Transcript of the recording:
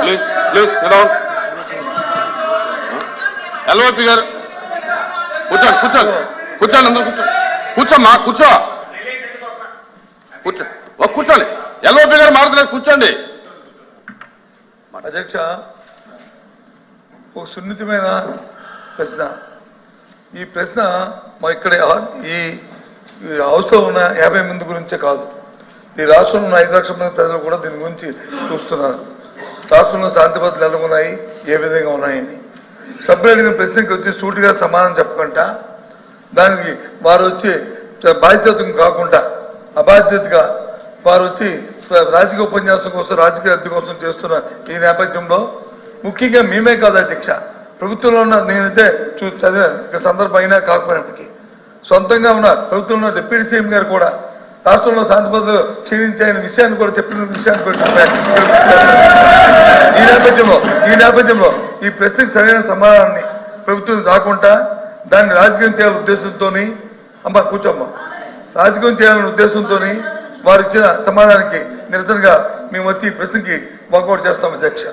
Please please SIT down. LOP గారు కూర్చోండి కూర్చోండి కూర్చోండి అందరూ కూర్చోండి. కూర్చోమ్మా కూర్చో కూర్చో కూర్చోండి. ఎల్ఓపి గారు మాట్లాడలేదు కూర్చోండి. అధ్యక్ష, ఒక సున్నితమైన ప్రశ్న. ఈ ప్రశ్న మా ఇక్కడ ఈ హౌస్లో ఉన్న 50 మంది గురించే కాదు, ఈ రాష్ట్రంలో ఉన్న 5 లక్షల మంది ప్రజలు కూడా దీని గురించి చూస్తున్నారు. రాష్ట్రంలో శాంతి భద్రతలు ఎలా ఉన్నాయి, ఏ విధంగా ఉన్నాయని. సభ్యులు అడిగిన ప్రశ్నకి వచ్చి సూటిగా సమాధానం చెప్పకుండా దానికి వారు వచ్చి బాధ్యతను కాకుండా అబాధ్యతగా వారు వచ్చి రాజకీయ ఉపన్యాసం కోసం రాజకీయ అద్దె కోసం చేస్తున్న ఈ నేపథ్యంలో ముఖ్యంగా మేమే కాదు అధ్యక్ష, ప్రభుత్వంలో ఉన్న నేనైతే చదివా ఇక్కడ సందర్భం అయినా కాకపోయినప్పటికీ సొంతంగా ఉన్న ప్రభుత్వంలో ఉన్న డిప్యూటీ సీఎం గారు కూడా రాష్ట్రంలో శాంతి భద్రతలు క్షీణించాయనే విషయాన్ని కూడా చెప్పిన విషయాన్ని ఈ నేపథ్యంలో ఈ ప్రశ్నకు సరైన సమాధానాన్ని ప్రభుత్వం రాకుండా దాన్ని రాజకీయం చేయాలనే ఉద్దేశంతో అమ్మ కూర్చోమ్మ రాజకీయం చేయాలనే ఉద్దేశంతో వారు ఇచ్చిన సమాధానానికి నిరసనగా మేము వచ్చి ఈ ప్రశ్నకి వాకౌట్ చేస్తాం అధ్యక్ష.